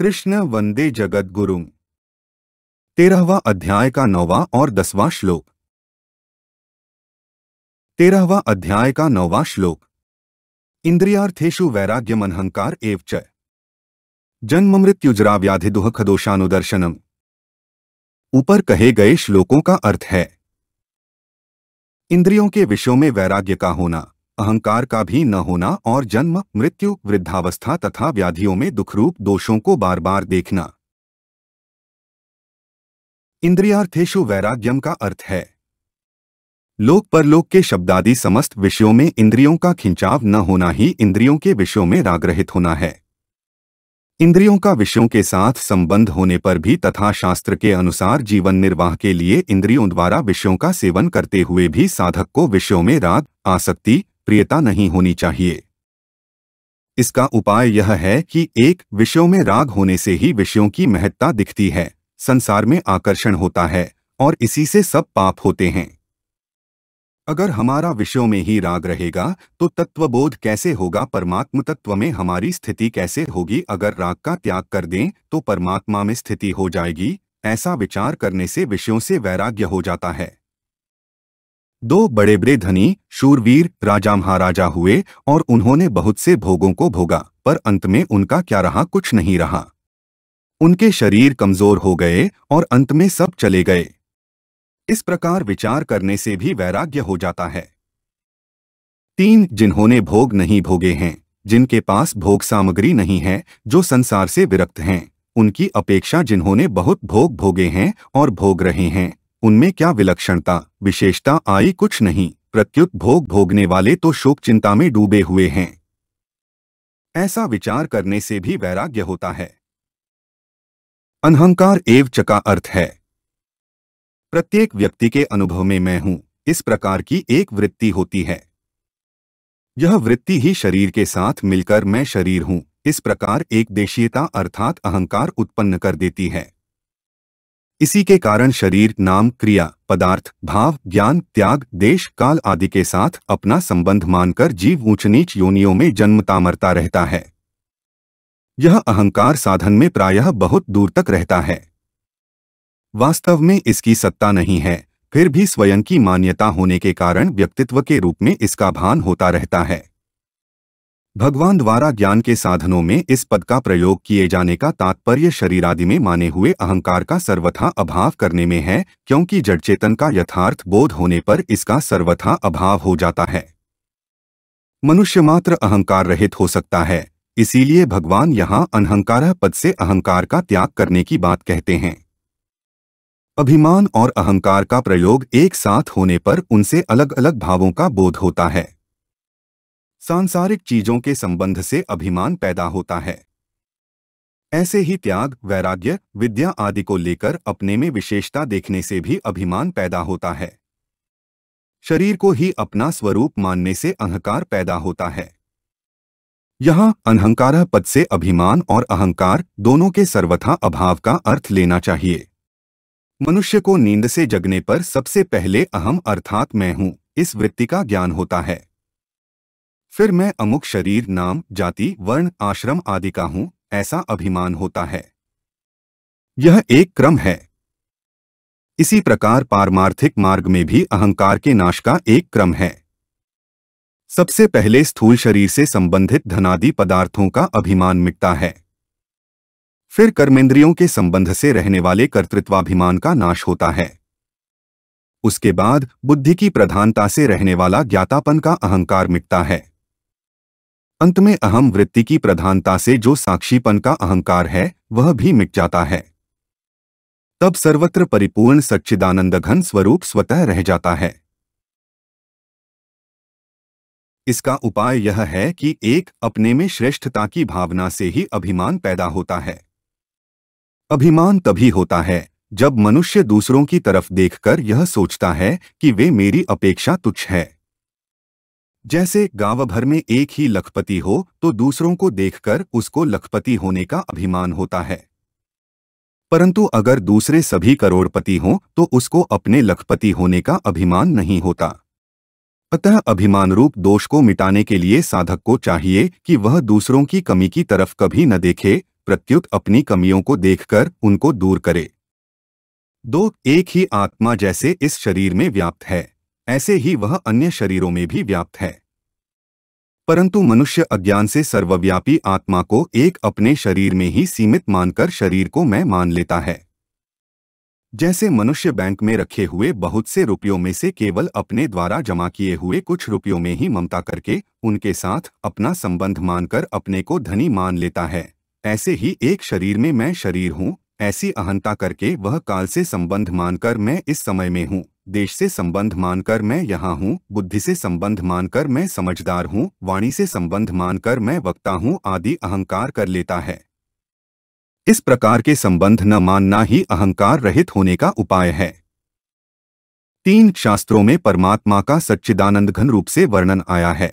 कृष्ण वंदे जगत गुरुम। 13वां अध्याय का 9वां और 10वां श्लोक। 13वां अध्याय का 9वां श्लोक। इंद्रियार्थेषु वैराग्यमनहंकार एव च जन्ममृत्युजरा व्याधि दुःखदोषानुदर्शनम। ऊपर कहे गए श्लोकों का अर्थ है, इंद्रियों के विषयों में वैराग्य का होना, अहंकार का भी न होना और जन्म, मृत्यु, वृद्धावस्था तथा व्याधियों में दुखरूप दोषों को बार बार देखना। इंद्रियार्थेषु वैराग्यम का अर्थ है लोक परलोक के शब्दादि समस्त विषयों में इंद्रियों का खिंचाव न होना ही इंद्रियों के विषयों में राग रहित होना है। इंद्रियों का विषयों के साथ संबंध होने पर भी तथा शास्त्र के अनुसार जीवन निर्वाह के लिए इंद्रियों द्वारा विषयों का सेवन करते हुए भी साधक को विषयों में राग, आसक्ति, प्रियता नहीं होनी चाहिए। इसका उपाय यह है कि एक, विषयों में राग होने से ही विषयों की महत्ता दिखती है, संसार में आकर्षण होता है और इसी से सब पाप होते हैं। अगर हमारा विषयों में ही राग रहेगा तो तत्वबोध कैसे होगा, परमात्म तत्व में हमारी स्थिति कैसे होगी। अगर राग का त्याग कर दें तो परमात्मा में स्थिति हो जाएगी। ऐसा विचार करने से विषयों से वैराग्य हो जाता है। दो बड़े बड़े धनी शूरवीर राजा महाराजा हुए और उन्होंने बहुत से भोगों को भोगा, पर अंत में उनका क्या रहा, कुछ नहीं रहा। उनके शरीर कमजोर हो गए और अंत में सब चले गए। इस प्रकार विचार करने से भी वैराग्य हो जाता है। तीन, जिन्होंने भोग नहीं भोगे हैं, जिनके पास भोग सामग्री नहीं है, जो संसार से विरक्त हैं, उनकी अपेक्षा जिन्होंने बहुत भोग भोगे हैं और भोग रहे हैं, उनमें क्या विलक्षणता, विशेषता आई, कुछ नहीं। प्रत्युत भोग भोगने वाले तो शोक चिंता में डूबे हुए हैं। ऐसा विचार करने से भी वैराग्य होता है। अनहंकार एव च का अर्थ है प्रत्येक व्यक्ति के अनुभव में मैं हूं, इस प्रकार की एक वृत्ति होती है। यह वृत्ति ही शरीर के साथ मिलकर मैं शरीर हूं, इस प्रकार एक देशीयता अर्थात अहंकार उत्पन्न कर देती है। इसी के कारण शरीर, नाम, क्रिया, पदार्थ, भाव, ज्ञान, त्याग, देश, काल आदि के साथ अपना संबंध मानकर जीव ऊंच नीच योनियों में जन्मता मरता रहता है। यह अहंकार साधन में प्रायः बहुत दूर तक रहता है। वास्तव में इसकी सत्ता नहीं है, फिर भी स्वयं की मान्यता होने के कारण व्यक्तित्व के रूप में इसका भान होता रहता है। भगवान द्वारा ज्ञान के साधनों में इस पद का प्रयोग किए जाने का तात्पर्य शरीर आदि में माने हुए अहंकार का सर्वथा अभाव करने में है, क्योंकि जड़ चेतन का यथार्थ बोध होने पर इसका सर्वथा अभाव हो जाता है। मनुष्य मात्र अहंकार रहित हो सकता है, इसीलिए भगवान यहाँ अनहंकार पद से अहंकार का त्याग करने की बात कहते हैं। अभिमान और अहंकार का प्रयोग एक साथ होने पर उनसे अलग अलग भावों का बोध होता है। सांसारिक चीजों के संबंध से अभिमान पैदा होता है। ऐसे ही त्याग, वैराग्य, विद्या आदि को लेकर अपने में विशेषता देखने से भी अभिमान पैदा होता है। शरीर को ही अपना स्वरूप मानने से अहंकार पैदा होता है। यहाँ अनहंकार पद से अभिमान और अहंकार दोनों के सर्वथा अभाव का अर्थ लेना चाहिए। मनुष्य को नींद से जगने पर सबसे पहले अहम अर्थात मैं हूं, इस वृत्ति का ज्ञान होता है। फिर मैं अमुक शरीर, नाम, जाति, वर्ण, आश्रम आदि का हूं, ऐसा अभिमान होता है। यह एक क्रम है। इसी प्रकार पारमार्थिक मार्ग में भी अहंकार के नाश का एक क्रम है। सबसे पहले स्थूल शरीर से संबंधित धनादि पदार्थों का अभिमान मिटता है। फिर कर्मेंद्रियों के संबंध से रहने वाले कर्तृत्वाभिमान का नाश होता है। उसके बाद बुद्धि की प्रधानता से रहने वाला ज्ञातापन का अहंकार मिटता है। अंत में अहम वृत्ति की प्रधानता से जो साक्षीपन का अहंकार है वह भी मिट जाता है। तब सर्वत्र परिपूर्ण सच्चिदानंद घन स्वरूप स्वतः रह जाता है। इसका उपाय यह है कि एक, अपने में श्रेष्ठता की भावना से ही अभिमान पैदा होता है। अभिमान तभी होता है जब मनुष्य दूसरों की तरफ देखकर यह सोचता है कि वे मेरी अपेक्षा तुच्छ है। जैसे गांव भर में एक ही लखपति हो तो दूसरों को देखकर उसको लखपति होने का अभिमान होता है, परंतु अगर दूसरे सभी करोड़पति हों तो उसको अपने लखपति होने का अभिमान नहीं होता। अतः अभिमान रूप दोष को मिटाने के लिए साधक को चाहिए कि वह दूसरों की कमी की तरफ कभी न देखे, प्रत्युत अपनी कमियों को देखकर उनको दूर करे। 2. एक ही आत्मा जैसे इस शरीर में व्याप्त है, ऐसे ही वह अन्य शरीरों में भी व्याप्त है। परंतु मनुष्य अज्ञान से सर्वव्यापी आत्मा को एक अपने शरीर में ही सीमित मानकर शरीर को मैं मान लेता है। जैसे मनुष्य बैंक में रखे हुए बहुत से रुपयों में से केवल अपने द्वारा जमा किए हुए कुछ रुपयों में ही ममता करके उनके साथ अपना संबंध मानकर अपने को धनी मान लेता है, ऐसे ही एक शरीर में मैं शरीर हूँ ऐसी अहंता करके वह काल से संबंध मानकर मैं इस समय में हूँ, देश से संबंध मानकर मैं यहाँ हूँ, बुद्धि से संबंध मानकर मैं समझदार हूँ, वाणी से संबंध मानकर मैं वक्ता हूँ आदि अहंकार कर लेता है। इस प्रकार के संबंध न मानना ही अहंकार रहित होने का उपाय है। 3 शास्त्रों में परमात्मा का सच्चिदानंद घन रूप से वर्णन आया है।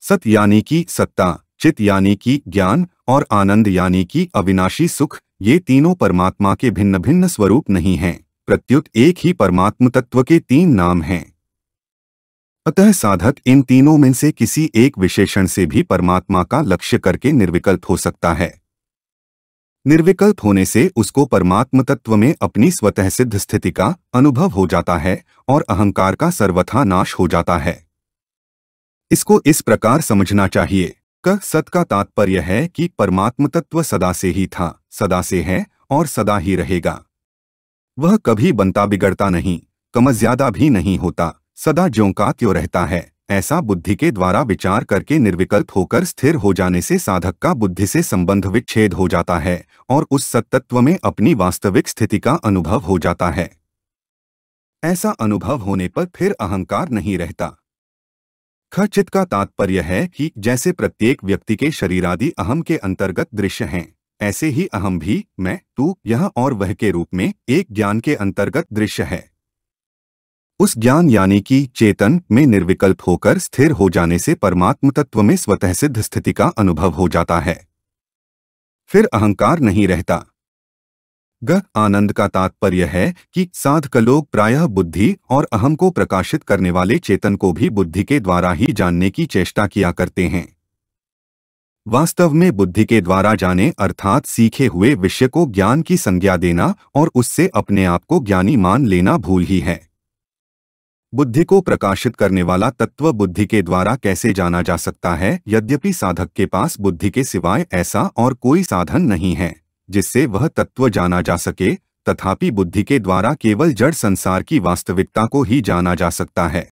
सत यानी कि सत्ता, चित यानी कि ज्ञान और आनंद यानी कि अविनाशी सुख, ये तीनों परमात्मा के भिन्न भिन्न स्वरूप नहीं हैं, प्रत्युत एक ही परमात्म तत्व के 3 नाम हैं। अतः साधक इन तीनों में से किसी एक विशेषण से भी परमात्मा का लक्ष्य करके निर्विकल्प हो सकता है। निर्विकल्प होने से उसको परमात्म तत्व में अपनी स्वतः सिद्ध स्थिति का अनुभव हो जाता है और अहंकार का सर्वथा नाश हो जाता है। इसको इस प्रकार समझना चाहिए कि सत का तात्पर्य है कि परमात्म तत्व सदा से ही था, सदा से है और सदा ही रहेगा। वह कभी बनता बिगड़ता नहीं, कम ज्यादा भी नहीं होता, सदा ज्यों का त्यों रहता है। ऐसा बुद्धि के द्वारा विचार करके निर्विकल्प होकर स्थिर हो जाने से साधक का बुद्धि से संबंध विच्छेद हो जाता है और उस सत्तत्व में अपनी वास्तविक स्थिति का अनुभव हो जाता है। ऐसा अनुभव होने पर फिर अहंकार नहीं रहता। चित का तात्पर्य है कि जैसे प्रत्येक व्यक्ति के शरीरादि अहम के अंतर्गत दृश्य हैं, ऐसे ही अहम भी मैं, तू, यह और वह के रूप में एक ज्ञान के अंतर्गत दृश्य है। उस ज्ञान यानी कि चेतन में निर्विकल्प होकर स्थिर हो जाने से परमात्म तत्व में स्वतः सिद्ध स्थिति का अनुभव हो जाता है, फिर अहंकार नहीं रहता। आनंद का तात्पर्य है कि साधक लोग प्रायः बुद्धि और अहम को प्रकाशित करने वाले चेतन को भी बुद्धि के द्वारा ही जानने की चेष्टा किया करते हैं। वास्तव में बुद्धि के द्वारा जाने अर्थात सीखे हुए विषय को ज्ञान की संज्ञा देना और उससे अपने आप को ज्ञानी मान लेना भूल ही है। बुद्धि को प्रकाशित करने वाला तत्व बुद्धि के द्वारा कैसे जाना जा सकता है, यद्यपि साधक के पास बुद्धि के सिवाय ऐसा और कोई साधन नहीं है जिससे वह तत्व जाना जा सके, तथापि बुद्धि के द्वारा केवल जड़ संसार की वास्तविकता को ही जाना जा सकता है।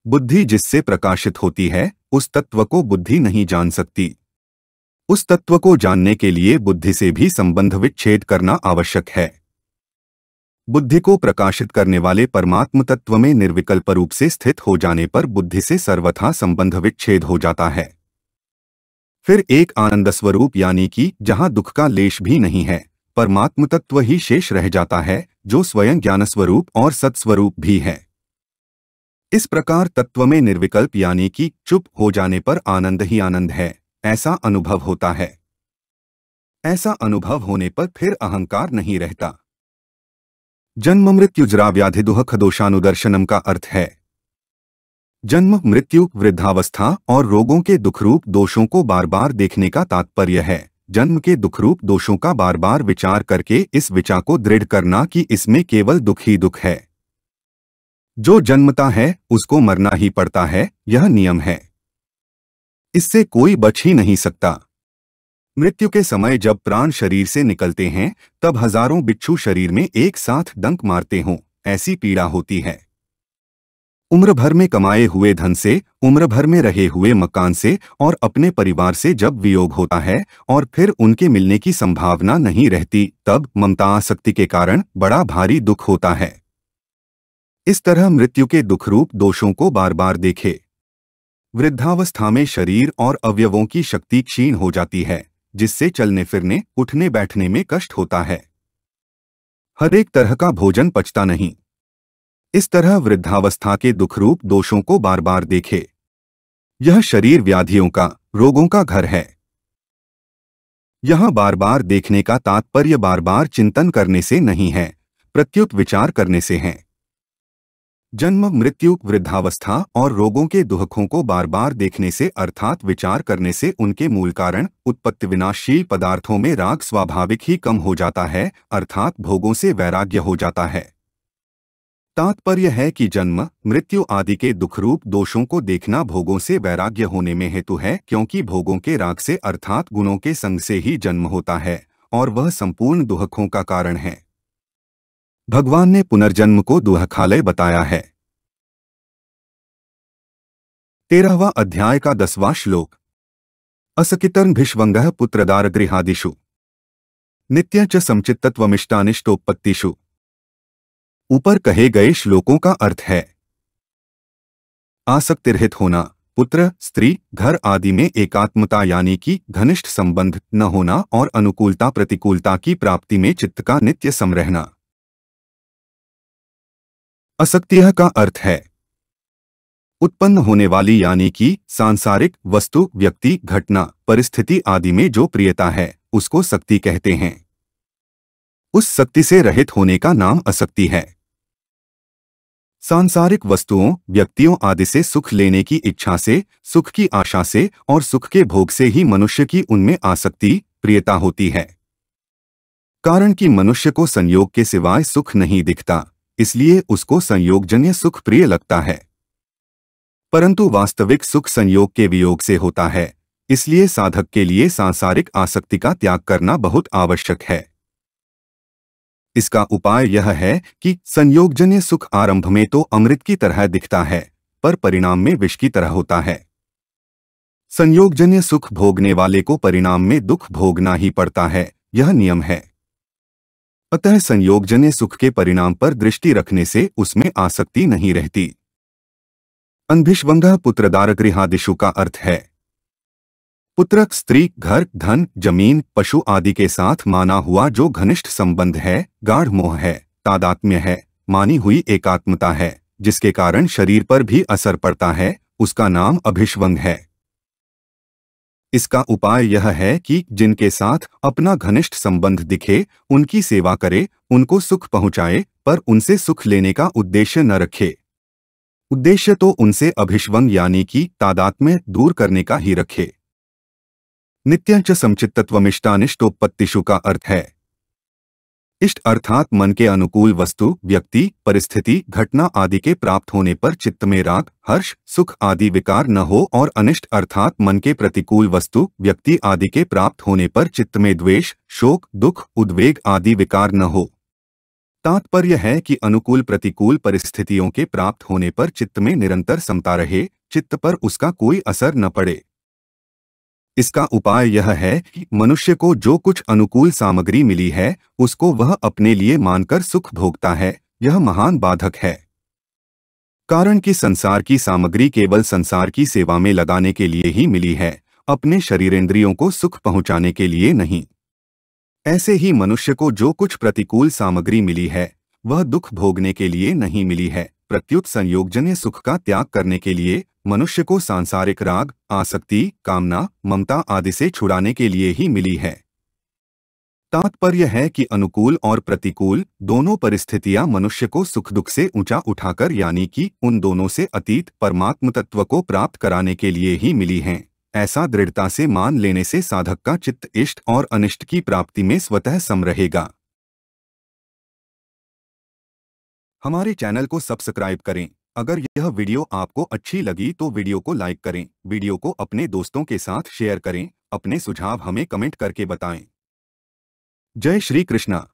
बुद्धि जिससे प्रकाशित होती है उस तत्व को बुद्धि नहीं जान सकती। उस तत्व को जानने के लिए बुद्धि से भी संबंध विच्छेद करना आवश्यक है। बुद्धि को प्रकाशित करने वाले परमात्म तत्व में निर्विकल्प रूप से स्थित हो जाने पर बुद्धि से सर्वथा संबंध विच्छेद हो जाता है। फिर एक आनंद स्वरूप यानी कि जहां दुख का लेश भी नहीं है, परमात्म तत्व ही शेष रह जाता है, जो स्वयं ज्ञान स्वरूप और सत्स्वरूप भी है। इस प्रकार तत्व में निर्विकल्प यानी कि चुप हो जाने पर आनंद ही आनंद है, ऐसा अनुभव होता है। ऐसा अनुभव होने पर फिर अहंकार नहीं रहता। जन्म मृत्यु जरा व्याधि दुख दोषानुदर्शनम का अर्थ है जन्म, मृत्यु, वृद्धावस्था और रोगों के दुखरूप दोषों को बार बार देखने का तात्पर्य है जन्म के दुखरूप दोषों का बार बार विचार करके इस विचार को दृढ़ करना कि इसमें केवल दुख ही दुख है। जो जन्मता है उसको मरना ही पड़ता है, यह नियम है, इससे कोई बच ही नहीं सकता। मृत्यु के समय जब प्राण शरीर से निकलते हैं तब हजारों बिच्छू शरीर में एक साथ डंक मारते हों, ऐसी पीड़ा होती है। उम्र भर में कमाए हुए धन से, उम्र भर में रहे हुए मकान से और अपने परिवार से जब वियोग होता है और फिर उनके मिलने की संभावना नहीं रहती, तब ममता आसक्ति के कारण बड़ा भारी दुख होता है। इस तरह मृत्यु के दुखरूप दोषों को बार बार देखे। वृद्धावस्था में शरीर और अवयवों की शक्ति क्षीण हो जाती है, जिससे चलने फिरने, उठने बैठने में कष्ट होता है। हर एक तरह का भोजन पचता नहीं। इस तरह वृद्धावस्था के दुखरूप दोषों को बार बार देखे। यह शरीर व्याधियों का, रोगों का घर है। यहां बार बार देखने का तात्पर्य बार बार चिंतन करने से नहीं है, प्रत्युत विचार करने से है। जन्म, मृत्यु, वृद्धावस्था और रोगों के दुखों को बार बार देखने से अर्थात विचार करने से उनके मूल कारण उत्पत्ति विनाशील पदार्थों में राग स्वाभाविक ही कम हो जाता है, अर्थात भोगों से वैराग्य हो जाता है। तात्पर्य है कि जन्म, मृत्यु आदि के दुखरूप दोषों को देखना भोगों से वैराग्य होने में हेतु है, क्योंकि भोगों के राग से अर्थात गुणों के संग से ही जन्म होता है और वह संपूर्ण दुखों का कारण है। भगवान ने पुनर्जन्म को दुःखालय बताया है। 13वां अध्याय का 10वां श्लोक। असकितर्भिष्वंगः पुत्रदारगृहादिषु नित्य च समचित्तत्वमिष्टानिष्टोत्पत्तिषु। ऊपर कहे गए श्लोकों का अर्थ है आसक्तिरहित होना, पुत्र, स्त्री, घर आदि में एकात्मता यानी कि घनिष्ठ संबंध न होना और अनुकूलता प्रतिकूलता की प्राप्ति में चित्त का नित्य सम रहना। असक्तिः का अर्थ है उत्पन्न होने वाली यानी कि सांसारिक वस्तु, व्यक्ति, घटना, परिस्थिति आदि में जो प्रियता है उसको सक्ति कहते हैं। उस सक्ति से रहित होने का नाम असक्ति है। सांसारिक वस्तुओं, व्यक्तियों आदि से सुख लेने की इच्छा से, सुख की आशा से और सुख के भोग से ही मनुष्य की उनमें आसक्ति, प्रियता होती है। कारण कि मनुष्य को संयोग के सिवाय सुख नहीं दिखता, इसलिए उसको संयोगजन्य सुख प्रिय लगता है। परंतु वास्तविक सुख संयोग के वियोग से होता है, इसलिए साधक के लिए सांसारिक आसक्ति का त्याग करना बहुत आवश्यक है। इसका उपाय यह है कि संयोगजन्य सुख आरंभ में तो अमृत की तरह दिखता है, पर परिणाम में विष की तरह होता है। संयोगजन्य सुख भोगने वाले को परिणाम में दुख भोगना ही पड़ता है, यह नियम है। अतः संयोगजन्य सुख के परिणाम पर दृष्टि रखने से उसमें आसक्ति नहीं रहती। अनभिष्वंगः पुत्रदारगृहादिषु का अर्थ है पुत्र, स्त्री, घर, धन, जमीन, पशु आदि के साथ माना हुआ जो घनिष्ठ संबंध है, गाढ़ मोह है, तादात्म्य है, मानी हुई एकात्मता है, जिसके कारण शरीर पर भी असर पड़ता है, उसका नाम अभिष्वंग है। इसका उपाय यह है कि जिनके साथ अपना घनिष्ठ संबंध दिखे उनकी सेवा करे, उनको सुख पहुंचाए, पर उनसे सुख लेने का उद्देश्य न रखे। उद्देश्य तो उनसे अभिष्वंग यानी कि तादात्म्य दूर करने का ही रखे। नित्य च समचित्तत्वमिष्टानिष्टोत्पत्तिषु का अर्थ है इष्ट अर्थात मन के अनुकूल वस्तु, व्यक्ति, परिस्थिति, घटना आदि के प्राप्त होने पर चित्त में राग, हर्ष, सुख आदि विकार न हो और अनिष्ट अर्थात मन के प्रतिकूल वस्तु, व्यक्ति आदि के प्राप्त होने पर चित्त में द्वेष, शोक, दुख, उद्वेग आदि विकार न हो। तात्पर्य है कि अनुकूल प्रतिकूल परिस्थितियों के प्राप्त होने पर चित्त में निरंतर समता रहे, चित्त पर उसका कोई असर न पड़े। इसका उपाय यह है कि मनुष्य को जो कुछ अनुकूल सामग्री मिली है उसको वह अपने लिए मानकर सुख भोगता है, यह महान बाधक है। कारण कि संसार की सामग्री केवल संसार की सेवा में लगाने के लिए ही मिली है, अपने शरीरेंद्रियों को सुख पहुंचाने के लिए नहीं। ऐसे ही मनुष्य को जो कुछ प्रतिकूल सामग्री मिली है वह दुख भोगने के लिए नहीं मिली है, प्रत्युत संयोगजन्य सुख का त्याग करने के लिए, मनुष्य को सांसारिक राग, आसक्ति, कामना, ममता आदि से छुड़ाने के लिए ही मिली है। तात्पर्य है कि अनुकूल और प्रतिकूल दोनों परिस्थितियां मनुष्य को सुख दुख से ऊंचा उठाकर यानी कि उन दोनों से अतीत परमात्म तत्व को प्राप्त कराने के लिए ही मिली हैं। ऐसा दृढ़ता से मान लेने से साधक का चित्त इष्ट और अनिष्ट की प्राप्ति में स्वतः सम रहेगा। हमारे चैनल को सब्सक्राइब करें। अगर यह वीडियो आपको अच्छी लगी तो वीडियो को लाइक करें, वीडियो को अपने दोस्तों के साथ शेयर करें, अपने सुझाव हमें कमेंट करके बताएं। जय श्री कृष्णा।